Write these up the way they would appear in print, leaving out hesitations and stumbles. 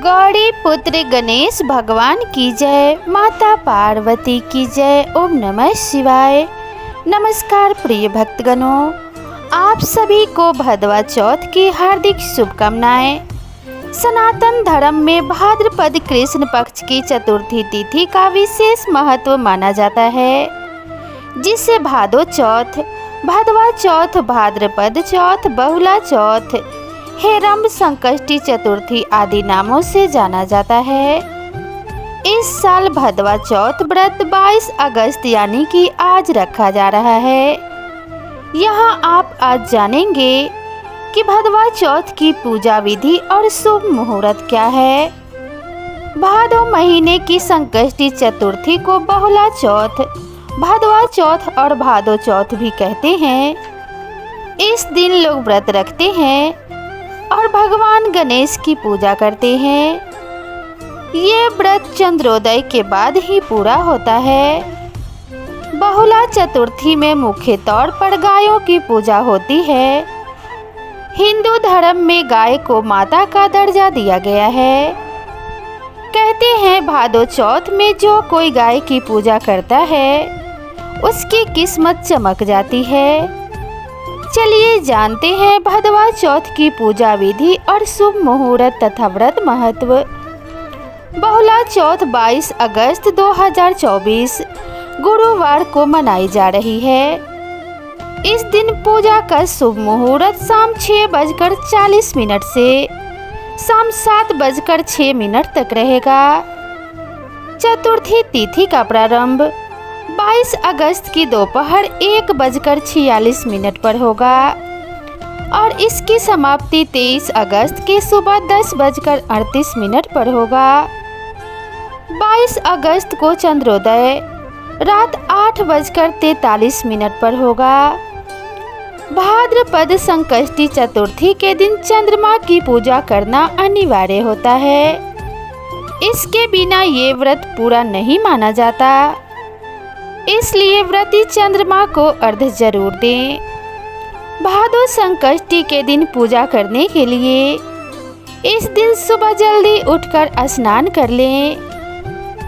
गौरी पुत्र गणेश भगवान की जय, माता पार्वती की जय। ओम नमः शिवाय। नमस्कार प्रिय भक्तगणों, आप सभी को भदवा चौथ की हार्दिक शुभकामनाएं। सनातन धर्म में भाद्रपद कृष्ण पक्ष की चतुर्थी तिथि का विशेष महत्व माना जाता है, जिसे भादो चौथ, भदवा चौथ, भाद्रपद चौथ, बहुला चौथ, हेरंब संकष्टी चतुर्थी आदि नामों से जाना जाता है। इस साल भदवा चौथ व्रत 22 अगस्त यानी कि आज रखा जा रहा है। यहाँ आप आज जानेंगे कि भदवा चौथ की पूजा विधि और शुभ मुहूर्त क्या है। भादो महीने की संकष्टी चतुर्थी को बहुला चौथ, भदवा चौथ और भादो चौथ भी कहते हैं। इस दिन लोग व्रत रखते हैं और भगवान गणेश की पूजा करते हैं। ये व्रत चंद्रोदय के बाद ही पूरा होता है। बहुला चतुर्थी में मुख्य तौर पर गायों की पूजा होती है। हिंदू धर्म में गाय को माता का दर्जा दिया गया है। कहते हैं भादो चौथ में जो कोई गाय की पूजा करता है उसकी किस्मत चमक जाती है। चलिए जानते हैं भदवा चौथ की पूजा विधि और शुभ मुहूर्त तथा व्रत महत्व। बहुला चौथ 22 अगस्त 2024 गुरुवार को मनाई जा रही है। इस दिन पूजा का शुभ मुहूर्त शाम 6:40 से शाम 7:06 तक रहेगा। चतुर्थी तिथि का प्रारंभ 22 अगस्त की दोपहर 1:46 पर होगा और इसकी समाप्ति 23 अगस्त की सुबह 10:38 पर होगा। 22 अगस्त को चंद्रोदय रात 8:43 पर होगा। भाद्रपद संकष्टी चतुर्थी के दिन चंद्रमा की पूजा करना अनिवार्य होता है। इसके बिना ये व्रत पूरा नहीं माना जाता, इसलिए व्रती चंद्रमा को अर्घ्य जरूर दें। भादो संकष्टी के दिन पूजा करने के लिए इस दिन सुबह जल्दी उठकर स्नान कर लें,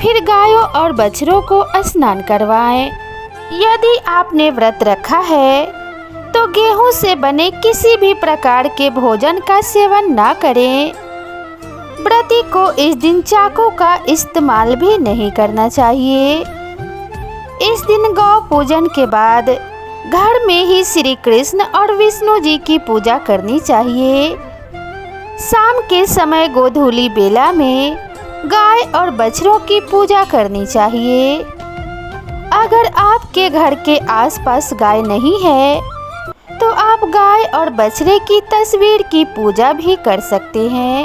फिर गायों और बछड़ों को स्नान करवाएं। यदि आपने व्रत रखा है तो गेहूं से बने किसी भी प्रकार के भोजन का सेवन ना करें। व्रती को इस दिन चाकू का इस्तेमाल भी नहीं करना चाहिए। इस दिन गौ पूजन के बाद घर में ही श्री कृष्ण और विष्णु जी की पूजा करनी चाहिए। शाम के समय गोधूली बेला में गाय और बछड़ों की पूजा करनी चाहिए। अगर आपके घर के आसपास गाय नहीं है तो आप गाय और बछड़े की तस्वीर की पूजा भी कर सकते हैं।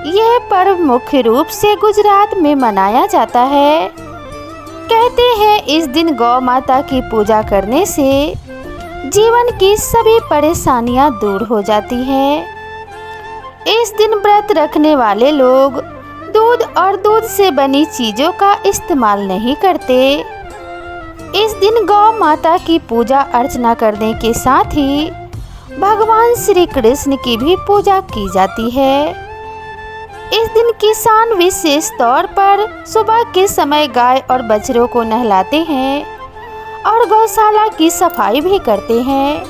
यह पर्व मुख्य रूप से गुजरात में मनाया जाता है। कहते हैं इस दिन गौ माता की पूजा करने से जीवन की सभी परेशानियां दूर हो जाती हैं। इस दिन व्रत रखने वाले लोग दूध और दूध से बनी चीजों का इस्तेमाल नहीं करते। इस दिन गौ माता की पूजा अर्चना करने के साथ ही भगवान श्री कृष्ण की भी पूजा की जाती है। इस दिन किसान विशेष तौर पर सुबह के समय गाय और बछड़ों को नहलाते हैं और गौशाला की सफाई भी करते हैं।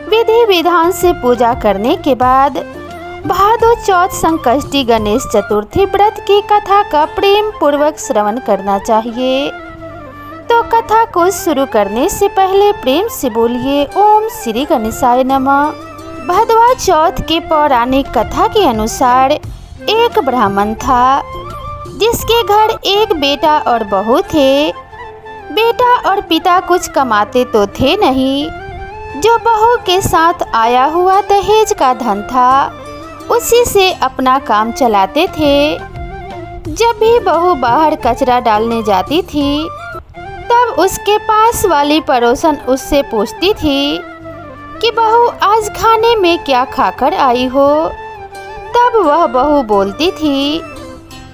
विधि विधान से पूजा करने के बाद भादो चौथ संकष्टी गणेश चतुर्थी व्रत की कथा का प्रेम पूर्वक श्रवण करना चाहिए। तो कथा को शुरू करने से पहले प्रेम से बोलिए ओम श्री गणेशाय नमः। भदवा चौथ के पौराणिक कथा के अनुसार एक ब्राह्मण था जिसके घर एक बेटा और बहू थे। बेटा और पिता कुछ कमाते तो थे नहीं, जो बहू के साथ आया हुआ दहेज का धन था उसी से अपना काम चलाते थे। जब भी बहू बाहर कचरा डालने जाती थी तब उसके पास वाली पड़ोसन उससे पूछती थी कि बहू आज खाने में क्या खाकर आई हो। तब वह बहू बोलती थी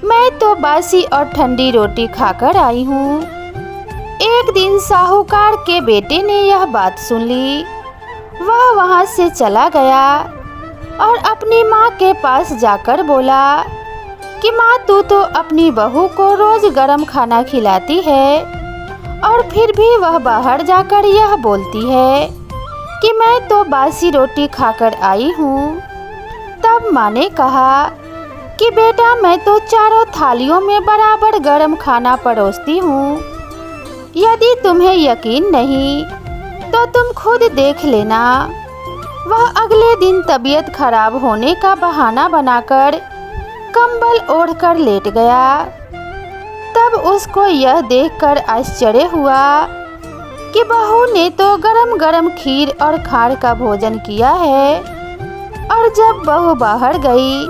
मैं तो बासी और ठंडी रोटी खाकर आई हूँ। एक दिन साहूकार के बेटे ने यह बात सुन ली। वह वहाँ से चला गया। और अपनी माँ के पास जाकर बोला कि माँ, तू तो अपनी बहू को रोज गरम खाना खिलाती है और फिर भी वह बाहर जाकर यह बोलती है कि मैं तो बासी रोटी खाकर आई हूँ। तब माँ ने कहा कि बेटा, मैं तो चारों थालियों में बराबर गरम खाना परोसती हूँ। यदि तुम्हें यकीन नहीं तो तुम खुद देख लेना। वह अगले दिन तबीयत खराब होने का बहाना बनाकर कंबल ओढ़कर लेट गया। तब उसको यह देखकर आश्चर्य हुआ कि बहू ने तो गरम गरम खीर और खाड़ का भोजन किया है, और जब बहू बाहर गई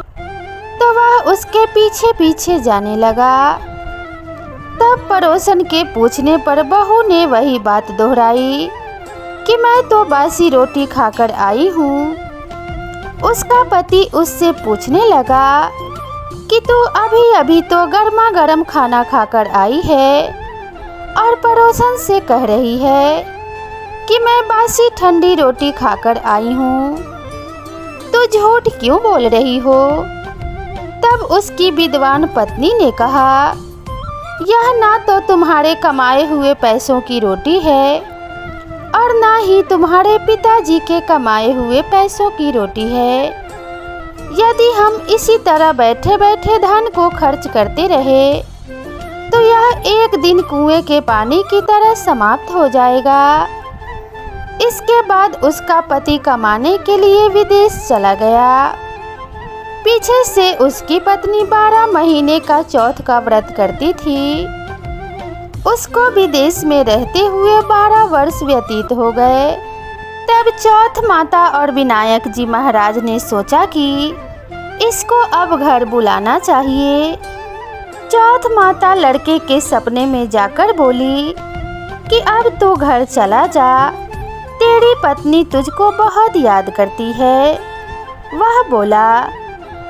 तो वह उसके पीछे पीछे जाने लगा। तब पड़ोसन के पूछने पर बहू ने वही बात दोहराई कि मैं तो बासी रोटी खाकर आई हूँ। उसका पति उससे पूछने लगा कि तू अभी अभी तो गर्मा गर्म खाना खाकर आई है और पड़ोसन से कह रही है कि मैं बासी ठंडी रोटी खाकर आई हूँ। तू झूठ क्यों बोल रही हो? तब उसकी विद्वान पत्नी ने कहा, यह ना तो तुम्हारे कमाए हुए पैसों की रोटी है और ना ही तुम्हारे पिताजी के कमाए हुए पैसों की रोटी है। यदि हम इसी तरह बैठे बैठे धन को खर्च करते रहे तो यह एक दिन कुएं के पानी की तरह समाप्त हो जाएगा। इसके बाद उसका पति कमाने के लिए विदेश चला गया। पीछे से उसकी पत्नी 12 महीने का चौथ का व्रत करती थी। उसको विदेश में रहते हुए 12 वर्ष व्यतीत हो गए। तब चौथ माता और विनायक जी महाराज ने सोचा कि इसको अब घर बुलाना चाहिए। चौथ माता लड़के के सपने में जाकर बोली कि अब तू घर चला जा, तेरी पत्नी तुझको बहुत याद करती है। वह बोला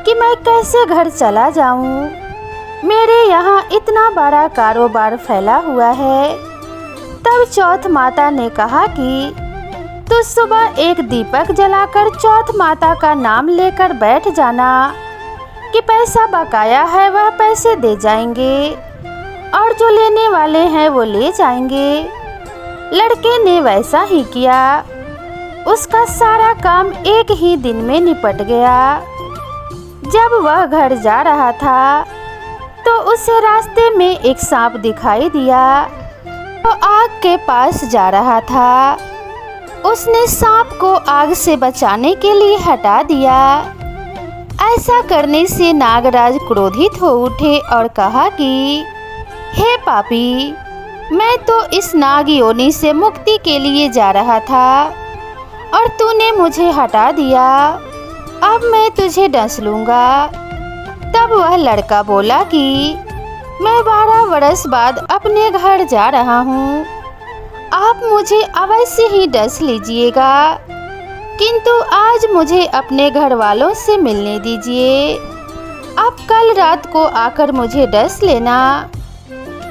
कि मैं कैसे घर चला जाऊं? मेरे यहाँ इतना बड़ा कारोबार फैला हुआ है। तब चौथ माता ने कहा कि तू सुबह एक दीपक जलाकर चौथ माता का नाम लेकर बैठ जाना कि पैसा बकाया है वह पैसे दे जाएंगे और जो लेने वाले हैं वो ले जाएंगे। लड़के ने वैसा ही किया। उसका सारा काम एक ही दिन में निपट गया। जब वह घर जा रहा था तो उसे रास्ते में एक सांप दिखाई दिया। वो आग के पास जा रहा था। उसने सांप को आग से बचाने के लिए हटा दिया। ऐसा करने से नागराज क्रोधित हो उठे और कहा कि हे पापी, मैं तो इस नाग योनि से मुक्ति के लिए जा रहा था और तूने मुझे हटा दिया। अब मैं तुझे डस लूँगा। तब वह लड़का बोला कि मैं 12 वर्ष बाद अपने घर जा रहा हूँ, आप मुझे अवश्य ही डस लीजिएगा, किंतु आज मुझे अपने घर वालों से मिलने दीजिए। अब कल रात को आकर मुझे डस लेना।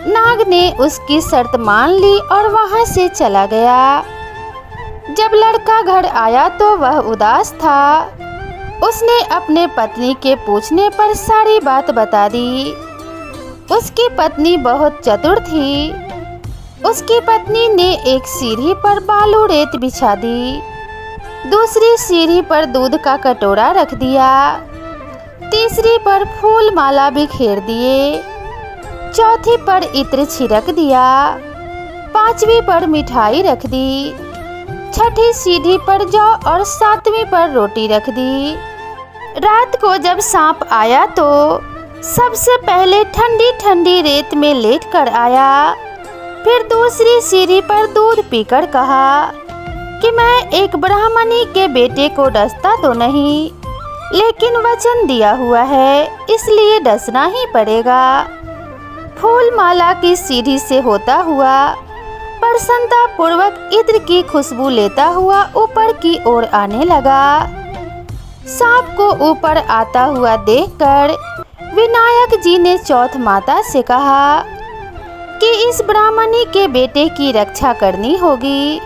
नाग ने उसकी शर्त मान ली और वहाँ से चला गया। जब लड़का घर आया तो वह उदास था। उसने अपने पत्नी के पूछने पर सारी बात बता दी। उसकी पत्नी बहुत चतुर थी। उसकी पत्नी ने एक सीढ़ी पर बालू रेत बिछा दी, दूसरी सीढ़ी पर दूध का कटोरा रख दिया, तीसरी पर फूल माला बिखेर दिए, चौथी पर इत्र छिड़क दिया, पांचवी पर मिठाई रख दी, छठी सीढ़ी पर जौ और सातवीं पर रोटी रख दी। रात को जब सांप आया तो सबसे पहले ठंडी ठंडी रेत में लेट कर आया। फिर दूसरी सीढ़ी पर दूध पीकर कहा कि मैं एक ब्राह्मणी के बेटे को डसता तो नहीं, लेकिन वचन दिया हुआ है इसलिए डसना ही पड़ेगा। फूल माला की सीढ़ी से होता हुआ प्रसन्नता पूर्वक इत्र की खुशबू लेता हुआ ऊपर की ओर आने लगा। सांप को ऊपर आता हुआ देखकर विनायक जी ने चौथ माता से कहा कि इस ब्राह्मणी के बेटे की रक्षा करनी होगी।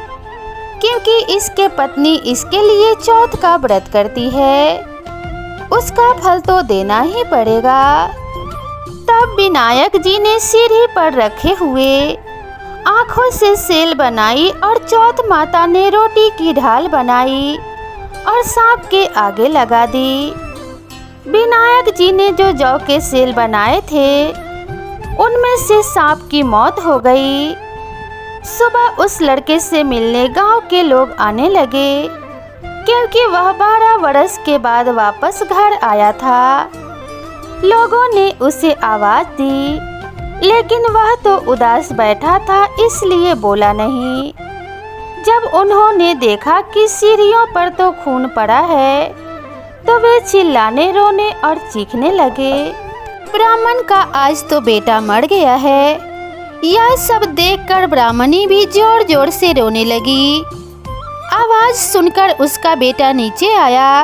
क्योंकि इसके पत्नी इसके लिए चौथ का व्रत करती है, उसका फल तो देना ही पड़ेगा। तब विनायक जी ने सीढ़ी पर रखे हुए आँखों से सेल बनाई और चौथ माता ने रोटी की ढाल बनाई और सांप के आगे लगा दी। विनायक जी ने जो जौ के सेल बनाए थे उनमें से सांप की मौत हो गई। सुबह उस लड़के से मिलने गांव के लोग आने लगे, क्योंकि वह 12 वर्ष के बाद वापस घर आया था। लोगों ने उसे आवाज दी, लेकिन वह तो उदास बैठा था, इसलिए बोला नहीं। जब उन्होंने देखा कि सीढ़ियों पर तो खून पड़ा है, तो वे चिल्लाने, रोने और चीखने लगे। ब्राह्मण का आज तो बेटा मर गया है। यह सब देखकर ब्राह्मणी भी जोर जोर से रोने लगी। आवाज सुनकर उसका बेटा नीचे आया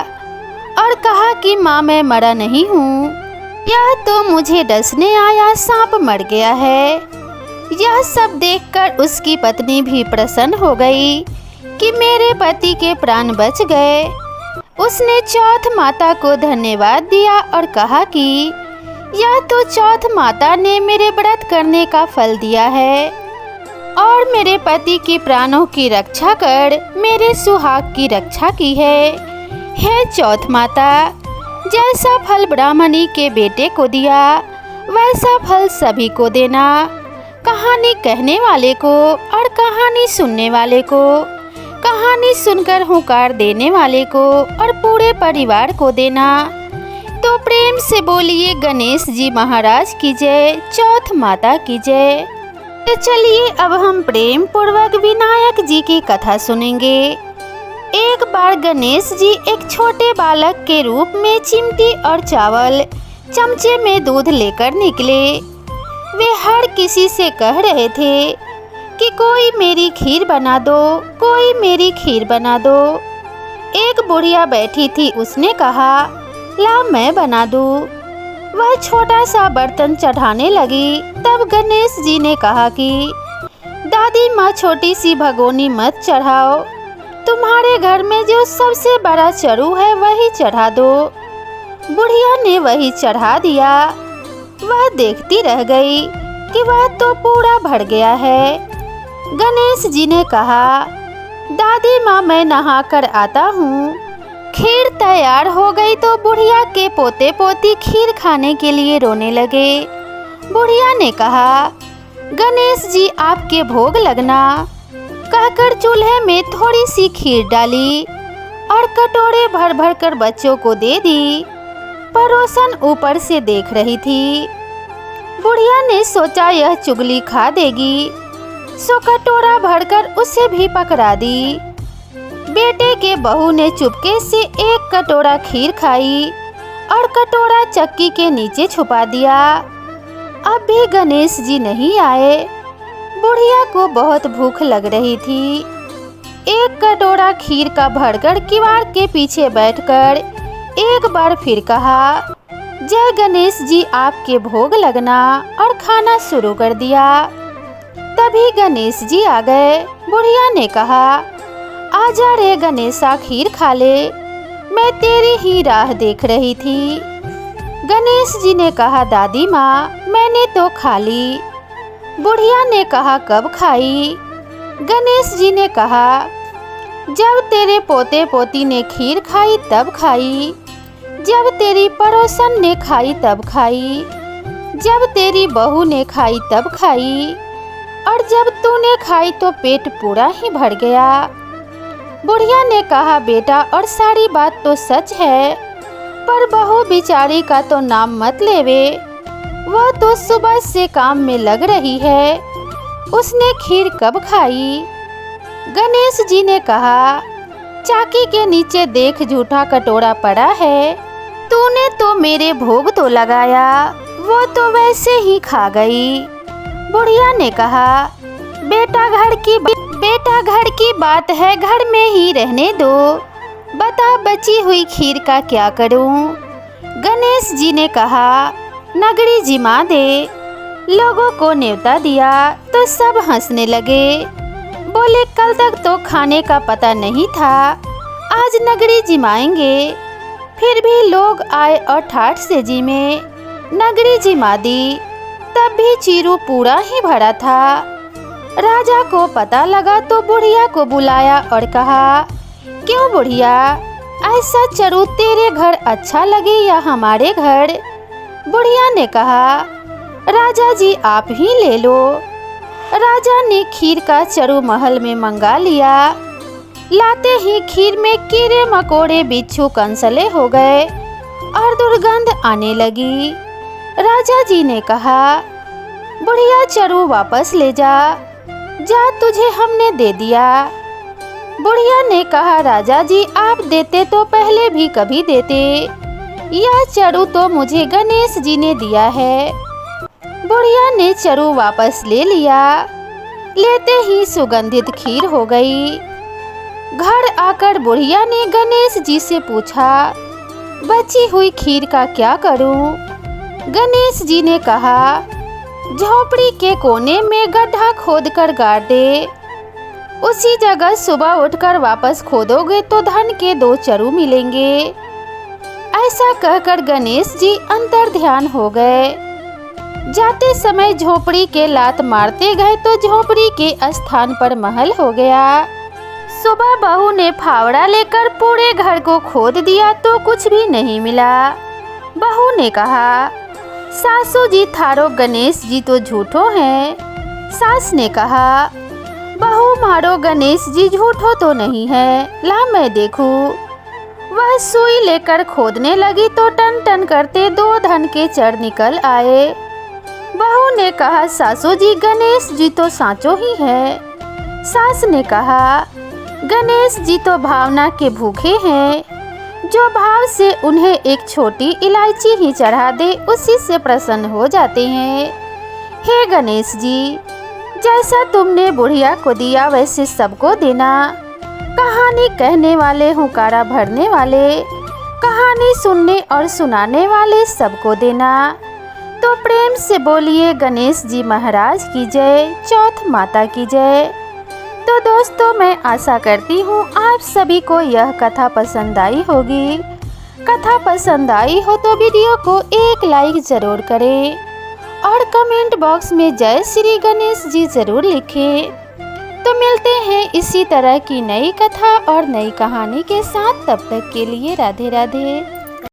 और कहा कि माँ, मैं मरा नहीं हूँ, यह तो मुझे डसने आया सांप मर गया है। यह सब देखकर उसकी पत्नी भी प्रसन्न हो गई कि मेरे पति के प्राण बच गए। उसने चौथ माता को धन्यवाद दिया और कहा कि यह तो चौथ माता ने मेरे व्रत करने का फल दिया है और मेरे पति के प्राणों की रक्षा कर मेरे सुहाग की रक्षा की है। हे चौथ माता, जैसा फल ब्राह्मणी के बेटे को दिया वैसा फल सभी को देना। कहानी कहने वाले को और कहानी सुनने वाले को, कहानी सुनकर हुंकार देने वाले को और पूरे परिवार को देना। तो प्रेम से बोलिए गणेश जी महाराज की जय, चौथ माता की जय। तो चलिए अब हम प्रेम पूर्वक विनायक जी की कथा सुनेंगे। एक बार गणेश जी एक छोटे बालक के रूप में चिमटी और चावल चमचे में दूध लेकर निकले। वे हर किसी से कह रहे थे कि कोई मेरी खीर बना दो, कोई मेरी खीर बना दो। एक बुढ़िया बैठी थी, उसने कहा, ला मैं बना दूं। वह छोटा सा बर्तन चढ़ाने लगी। तब गणेश जी ने कहा कि दादी माँ, छोटी सी भगोनी मत चढ़ाओ, तुम्हारे घर में जो सबसे बड़ा चरू है वही चढ़ा दो। बुढ़िया ने वही चढ़ा दिया। वह देखती रह गई कि वह तो पूरा भर गया है। गणेश जी ने कहा, दादी माँ, मैं नहा कर आता हूँ। खीर तैयार हो गई तो बुढ़िया के पोते पोती खीर खाने के लिए रोने लगे। बुढ़िया ने कहा, गणेश जी आपके भोग लगना, कहकर चूल्हे में थोड़ी सी खीर डाली और कटोरे भर भर कर बच्चों को दे दी। पड़ोसन ऊपर से देख रही थी। बुढ़िया ने सोचा यह चुगली खा देगी, सो कटोरा भरकर उसे भी पकड़ा दी। बेटे के बहू ने चुपके से एक कटोरा खीर खाई और कटोरा चक्की के नीचे छुपा दिया। अब भी गणेश जी नहीं आए। बुढ़िया को बहुत भूख लग रही थी। एक कटोरा खीर का भरकर किवाड़ के पीछे बैठकर एक बार फिर कहा, जय गणेश जी आपके भोग लगना, और खाना शुरू कर दिया। तभी गणेश जी आ गए। बुढ़िया ने कहा, आजा रे गणेशा, खीर खा ले, मैं तेरी ही राह देख रही थी। गणेश जी ने कहा, दादी माँ, मैंने तो खा ली। बुढ़िया ने कहा, कब खाई? गणेश जी ने कहा, जब तेरे पोते पोती ने खीर खाई तब खाई, जब तेरी पड़ोसन ने खाई तब खाई, जब तेरी बहू ने खाई तब खाई, और जब तूने खाई तो पेट पूरा ही भर गया। बुढ़िया ने कहा, बेटा, और सारी बात तो सच है, पर बहू बिचारी का तो नाम मत लेवे। वह तो सुबह से काम में लग रही है। उसने खीर कब खाई? गणेश जी ने कहा, चाकी के नीचे देख, झूठा कटोरा पड़ा है। तूने तो मेरे भोग तो लगाया, वो तो वैसे ही खा गई। बुढ़िया ने कहा, बेटा घर की बात है, घर में ही रहने दो। बता, बची हुई खीर का क्या करूं? गणेश जी ने कहा, नगरी जिमा दे। लोगों को न्योता दिया तो सब हंसने लगे। बोले कल तक तो खाने का पता नहीं था, आज नगरी जिमाएंगे। फिर भी लोग आए और ठाठ से जिमे, नगरी जिमा दी। तब भी चिरू पूरा ही भरा था। राजा को पता लगा तो बुढ़िया को बुलाया और कहा, क्यों बुढ़िया, ऐसा चरू तेरे घर अच्छा लगे या हमारे घर? बुढ़िया ने कहा, राजा जी आप ही ले लो। राजा ने खीर का चरू महल में मंगा लिया। लाते ही खीर में कीड़े मकोड़े बिच्छू कंसले हो गए और दुर्गंध आने लगी। राजा जी ने कहा, बुढ़िया चरू वापस ले जा, जा तुझे हमने दे दिया। बुढ़िया ने कहा, राजा जी आप देते तो पहले भी कभी देते, यह चरू तो मुझे गणेश जी ने दिया है। बुढ़िया ने चरू वापस ले लिया। लेते ही सुगंधित खीर हो गई। घर आकर बुढ़िया ने गणेश जी से पूछा, बची हुई खीर का क्या करूं? गणेश जी ने कहा, झोपड़ी के कोने में गड्ढा खोदकर गाड़ दे। उसी जगह सुबह उठकर वापस खोदोगे तो धन के 2 चरू मिलेंगे। ऐसा कहकर गणेश जी अंतर ध्यान हो गए। जाते समय झोपड़ी के लात मारते गए तो झोपड़ी के स्थान पर महल हो गया। सुबह बहू ने फावड़ा लेकर पूरे घर को खोद दिया तो कुछ भी नहीं मिला। बहू ने कहा, सासू जी थारो गणेश जी तो झूठो हैं। सास ने कहा, बहू मारो गणेश जी झूठो तो नहीं है, ला मैं देखूं। वह सुई लेकर खोदने लगी तो टन टन करते 2 धन के चर निकल आए। बहू ने कहा, सासू जी गणेश जी तो सांचो ही है। सास ने कहा, गणेश जी तो भावना के भूखे हैं, जो भाव से उन्हें एक छोटी इलायची ही चढ़ा दे उसी से प्रसन्न हो जाते हैं। हे गणेश जी, जैसा तुमने बुढ़िया को दिया वैसे सबको देना। कहानी कहने वाले, हुंकारा भरने वाले, कहानी सुनने और सुनाने वाले सबको देना। तो प्रेम से बोलिए गणेश जी महाराज की जय, चौथ माता की जय। तो दोस्तों मैं आशा करती हूँ आप सभी को यह कथा पसंद आई होगी। कथा पसंद आई हो तो वीडियो को एक लाइक ज़रूर करें और कमेंट बॉक्स में जय श्री गणेश जी ज़रूर लिखें। तो मिलते हैं इसी तरह की नई कथा और नई कहानी के साथ, तब तक के लिए राधे राधे।